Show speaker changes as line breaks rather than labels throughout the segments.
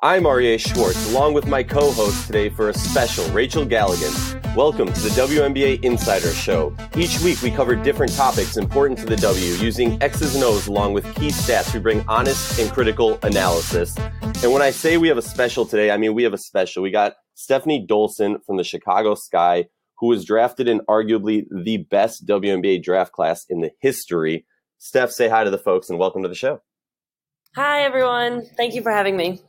I'm Aryeh Schwartz, along with my co-host today for a special, Rachel Galligan. Welcome to the WNBA Insider Show. Each week we cover different topics important to the W, using X's and O's along with key stats. We bring honest and critical analysis. And when I say we have a special today, I mean we have a special. We got Stefanie Dolson from the Chicago Sky, who was drafted in arguably the best WNBA draft class in the history. Steph, say hi to the folks and welcome to the show.
Hi, everyone. Thank you for having me.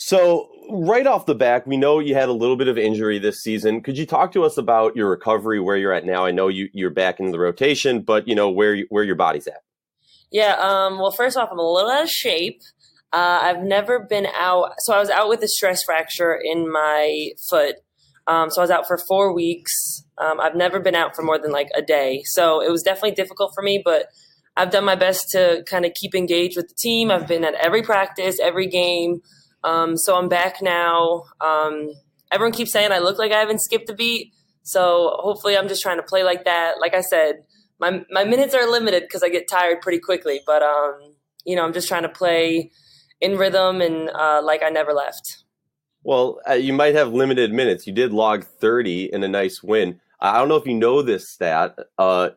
So right off the back, we know you had a little bit of injury this season. Could you talk to us about your recovery, where you're at now? I know you're back in the rotation, but you know where your body's at.
Yeah. Well, first off, I'm a little out of shape. I've never been out. So I was out with a stress fracture in my foot. So I was out for 4 weeks. I've never been out for more than like a day. So it was definitely difficult for me, but I've done my best to kind of keep engaged with the team. I've been at every practice, every game. So I'm back now. Everyone keeps saying I look like I haven't skipped a beat. So hopefully I'm just trying to play like that. Like I said, my minutes are limited because I get tired pretty quickly. But, I'm just trying to play in rhythm and like I never left.
Well, you might have limited minutes. You did log 30 in a nice win. I don't know if you know this stat.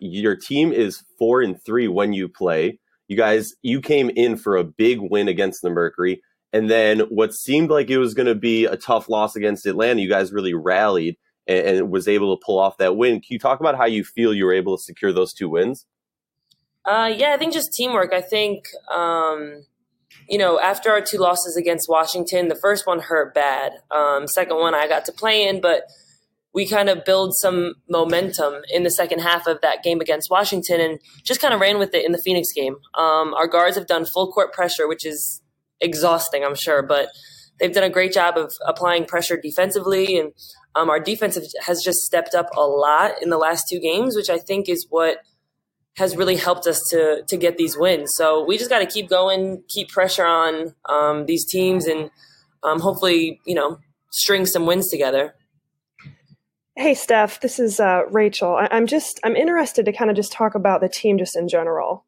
Your team is 4-3 when you play. You came in for a big win against the Mercury. And then what seemed like it was going to be a tough loss against Atlanta, you guys really rallied and was able to pull off that win. Can you talk about how you feel you were able to secure those two wins?
I think just teamwork. I think, after our two losses against Washington, the first one hurt bad. Second one I got to play in, but we kind of build some momentum in the second half of that game against Washington and just kind of ran with it in the Phoenix game. Our guards have done full court pressure, which is exhausting, I'm sure, but they've done a great job of applying pressure defensively, and our defense has just stepped up a lot in the last two games, which I think is what has really helped us to get these wins. So we just got to keep going, keep pressure on these teams, and hopefully, string some wins together.
Hey, Steph, this is Rachel. I'm interested to kind of just talk about the team just in general.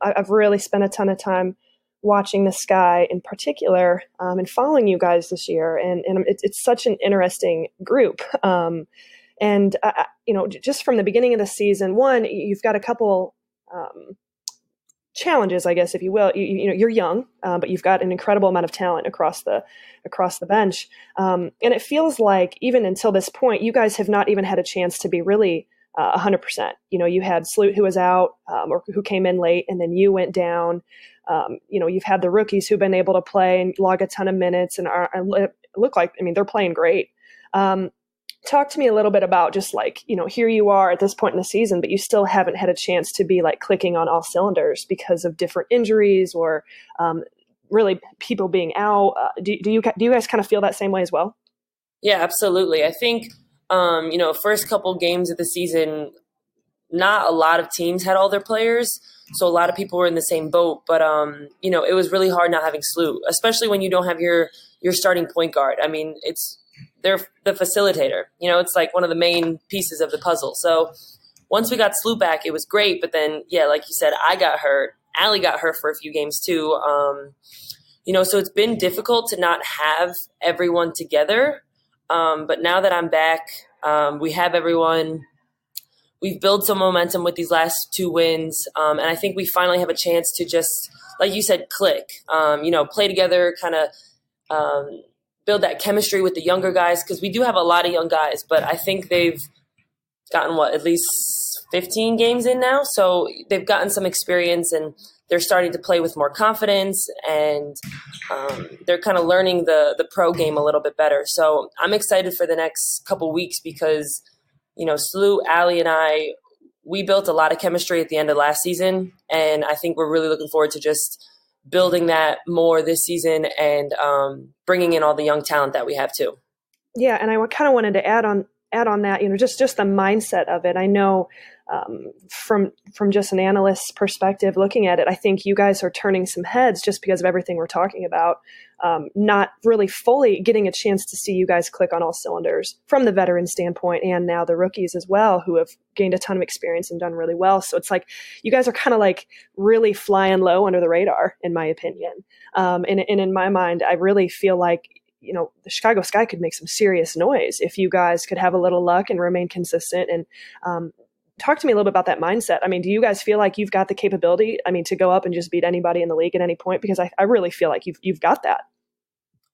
I've really spent a ton of time watching the Sky in particular and following you guys this year. And it's such an interesting group. Just from the beginning of the season, one, you've got a couple challenges, I guess, if you will. You're young, but you've got an incredible amount of talent across the bench. And it feels like even until this point, you guys have not even had a chance to be really 100%. You had Sloot who was out or who came in late, and then you went down. You've had the rookies who've been able to play and log a ton of minutes and look like, they're playing great. Talk to me a little bit about just like, here you are at this point in the season, but you still haven't had a chance to be like clicking on all cylinders because of different injuries or really people being out. Do you guys kind of feel that same way as well?
Yeah, absolutely. I think, first couple games of the season, not a lot of teams had all their players. So a lot of people were in the same boat, but, it was really hard not having Sloot, especially when you don't have your starting point guard. They're the facilitator, it's like one of the main pieces of the puzzle. So once we got Sloot back, it was great. But then, like you said, I got hurt. Allie got hurt for a few games too. So it's been difficult to not have everyone together. But now that I'm back, we have everyone. We've built some momentum with these last two wins. And I think we finally have a chance to just, like you said, click, play together, kind of build that chemistry with the younger guys. Cause we do have a lot of young guys, but I think they've gotten at least 15 games in now. So they've gotten some experience and they're starting to play with more confidence and they're kind of learning the pro game a little bit better. So I'm excited for the next couple weeks because, Sloot, Allie, and I, we built a lot of chemistry at the end of last season. And I think we're really looking forward to just building that more this season and bringing in all the young talent that we have too.
Yeah, and I kind of wanted to add add on that, just the mindset of it. I know from just an analyst's perspective, looking at it, I think you guys are turning some heads just because of everything we're talking about. Not really fully getting a chance to see you guys click on all cylinders from the veteran standpoint, and now the rookies as well, who have gained a ton of experience and done really well. So it's like you guys are kind of like really flying low under the radar, in my opinion. And in my mind, I really feel like, the Chicago Sky could make some serious noise if you guys could have a little luck and remain consistent. And talk to me a little bit about that mindset. I mean, do you guys feel like you've got the capability, to go up and just beat anybody in the league at any point? Because I really feel like you've got that.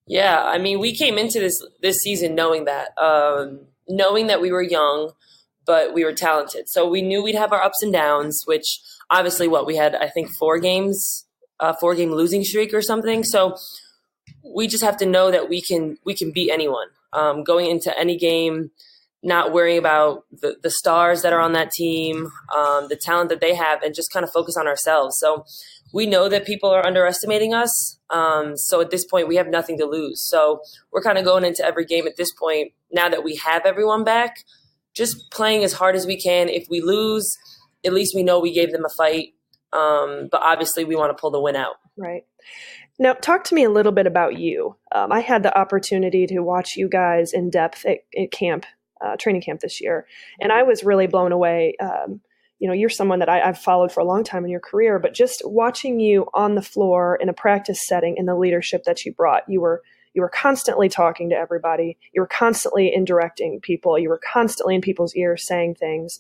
Yeah, we came into this season knowing that we were young, but we were talented. So we knew we'd have our ups and downs, which obviously we had, I think, 4-game losing streak or something. So we just have to know that we can beat anyone. Going into any game, not worrying about the stars that are on that team, the talent that they have, and just kind of focus on ourselves. So we know that people are underestimating us. So at this point, we have nothing to lose. So we're kind of going into every game at this point, now that we have everyone back, just playing as hard as we can. If we lose, at least we know we gave them a fight. But obviously, we want to pull the win out.
Right. Now, talk to me a little bit about you. I had the opportunity to watch you guys in depth at camp. Training camp this year. And I was really blown away. You're someone that I've followed for a long time in your career, but just watching you on the floor in a practice setting and the leadership that you brought, you were constantly talking to everybody. You were constantly indirecting people. You were constantly in people's ears saying things.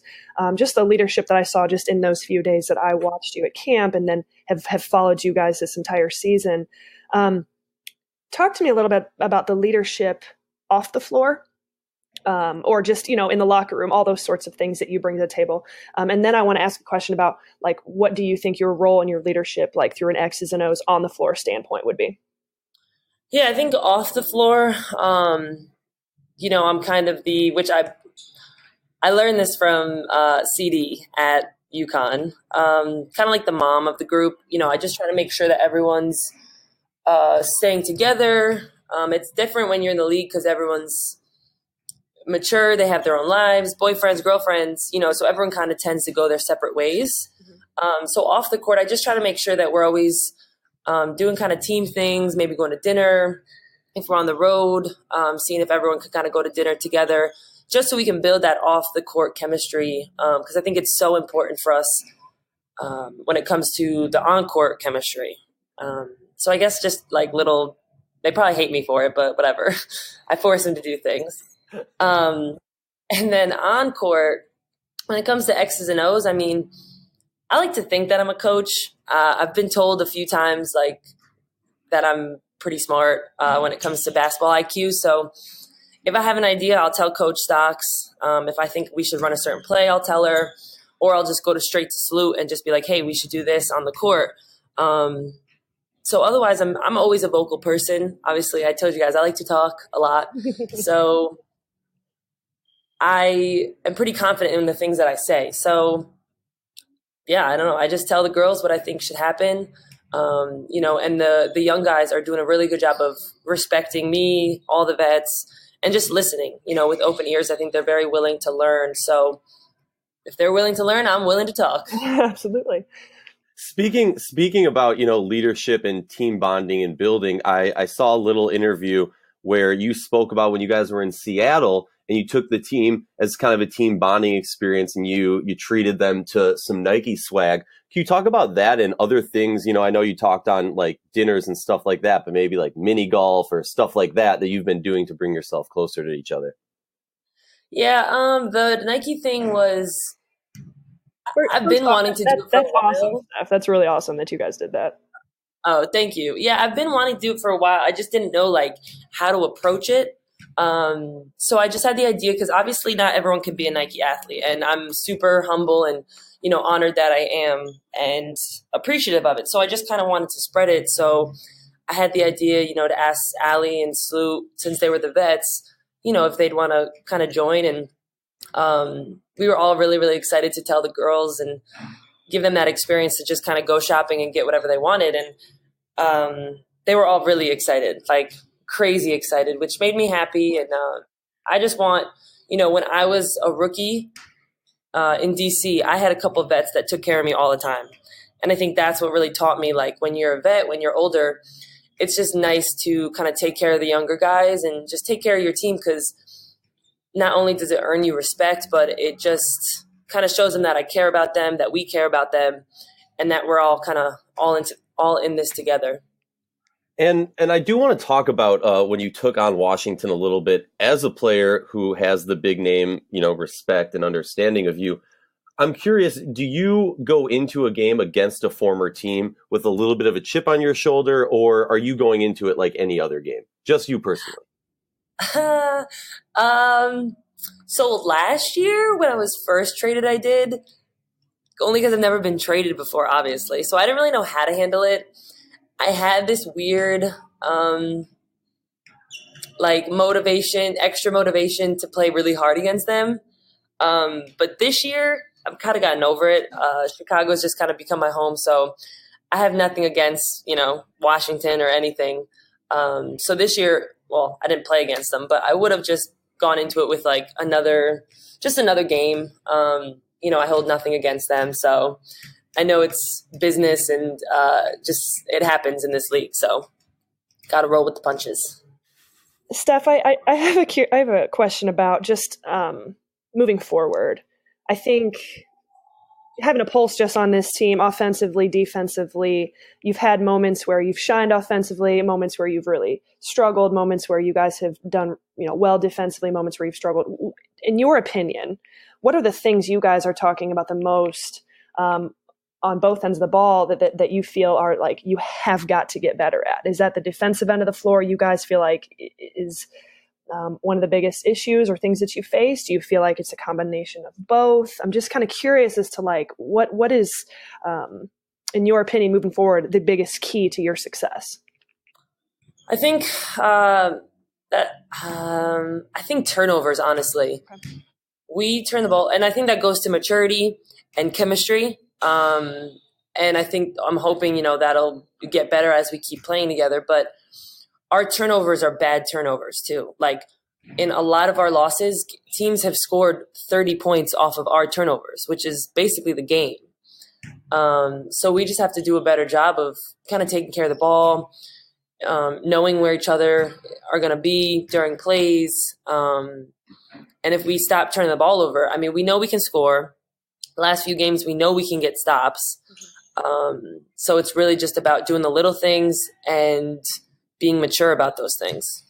Just the leadership that I saw just in those few days that I watched you at camp and then have followed you guys this entire season. Talk to me a little bit about the leadership off the floor. Or just, in the locker room, all those sorts of things that you bring to the table. And then I want to ask a question about, what do you think your role and your leadership, through an X's and O's on the floor standpoint would be?
Yeah, I think off the floor, I'm kind of which I learned this from CD at UConn, kind of like the mom of the group. I just try to make sure that everyone's staying together. It's different when you're in the league because everyone's mature, they have their own lives, boyfriends, girlfriends, so everyone kind of tends to go their separate ways. Mm-hmm. So off the court, I just try to make sure that we're always doing kind of team things, maybe going to dinner if we're on the road, seeing if everyone could kind of go to dinner together, just so we can build that off the court chemistry. Because I think it's so important for us when it comes to the on-court chemistry. So I guess just little, they probably hate me for it, but whatever. I force them to do things. And then on court, when it comes to X's and O's, I like to think that I'm a coach. I've been told a few times that I'm pretty smart when it comes to basketball IQ. So if I have an idea, I'll tell Coach Stocks. If I think we should run a certain play, I'll tell her, or I'll just go straight to Salute and just be like, hey, we should do this on the court. So otherwise, I'm always a vocal person. Obviously, I told you guys I like to talk a lot. So I am pretty confident in the things that I say. So, yeah, I don't know. I just tell the girls what I think should happen. And the young guys are doing a really good job of respecting me, all the vets, and just listening, with open ears. I think they're very willing to learn. So if they're willing to learn, I'm willing to talk.
Absolutely.
Speaking about, leadership and team bonding and building, I saw a little interview where you spoke about when you guys were in Seattle and you took the team as kind of a team bonding experience and you treated them to some Nike swag. Can you talk about that and other things? I know you talked on dinners and stuff like that, but maybe mini golf or stuff like that you've been doing to bring yourself closer to each other.
Yeah, the Nike thing was, I've been wanting to do it for a while.
Awesome. That's really awesome that you guys did that.
Oh, thank you. Yeah, I've been wanting to do it for a while. I just didn't know how to approach it. So I just had the idea because obviously not everyone can be a Nike athlete, and I'm super humble and, honored that I am and appreciative of it. So I just kind of wanted to spread it. So I had the idea, to ask Allie and Sloot, since they were the vets, if they'd want to kind of join. And we were all really, really excited to tell the girls and give them that experience to just kind of go shopping and get whatever they wanted. And they were all really excited, crazy excited, which made me happy. And I just want, when I was a rookie in DC, I had a couple of vets that took care of me all the time. And I think that's what really taught me, like, when you're a vet, when you're older, it's just nice to kind of take care of the younger guys and just take care of your team, because not only does it earn you respect, but it just kind of shows them that I care about them, that we care about them, and that we're all kind of all in this together.
And I do want to talk about when you took on Washington a little bit as a player who has the big name, respect and understanding of you. I'm curious, do you go into a game against a former team with a little bit of a chip on your shoulder, or are you going into it like any other game? Just you personally.
So last year when I was first traded, I did, only because I've never been traded before, obviously. So I didn't really know how to handle it. I had this weird, extra motivation to play really hard against them. But this year, I've kind of gotten over it. Chicago's just kind of become my home. So I have nothing against, Washington or anything. So this year, well, I didn't play against them, but I would have just gone into it with like another game. I hold nothing against them. So I know it's business and just it happens in this league. So got to roll with the punches.
Steph, I have a question about just moving forward. I think having a pulse just on this team, offensively, defensively, you've had moments where you've shined offensively, moments where you've really struggled, moments where you guys have done well defensively, moments where you've struggled. In your opinion, what are the things you guys are talking about the most on both ends of the ball that you feel are like you have got to get better at? Is that the defensive end of the floor you guys feel like is one of the biggest issues or things that you face? Do you feel like it's a combination of both? I'm just kind of curious as to like what is, in your opinion, moving forward, the biggest key to your success?
I think I think turnovers, honestly. Okay. We turn the ball, and I think that goes to maturity and chemistry. And I think I'm hoping, that'll get better as we keep playing together. But our turnovers are bad turnovers too. Like in a lot of our losses, teams have scored 30 points off of our turnovers, which is basically the game. So we just have to do a better job of kind of taking care of the ball, knowing where each other are going to be during plays. And if we stop turning the ball over, I mean, we know we can score. The last few games, we know we can get stops. So it's really just about doing the little things and being mature about those things.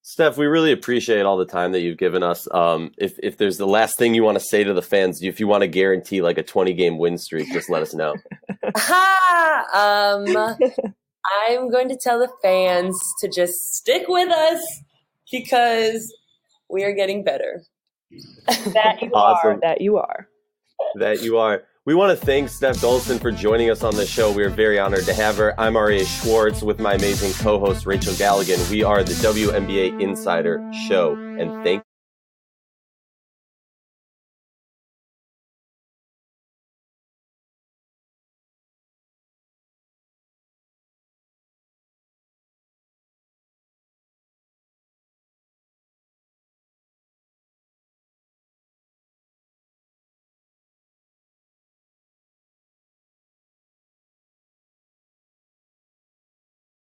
Steph, we really appreciate all the time that you've given us. If there's the last thing you want to say to the fans, if you want to guarantee like a 20-game win streak, just let us know.
I'm going to tell the fans to just stick with us because we are getting better.
That you
awesome.
are. That you are.
That you are. We want to thank Steph Dolson for joining us on the show. We are very honored to have her. I'm R.A. Schwartz with my amazing co-host Rachel Galligan. We are the WNBA Insider Show, and thank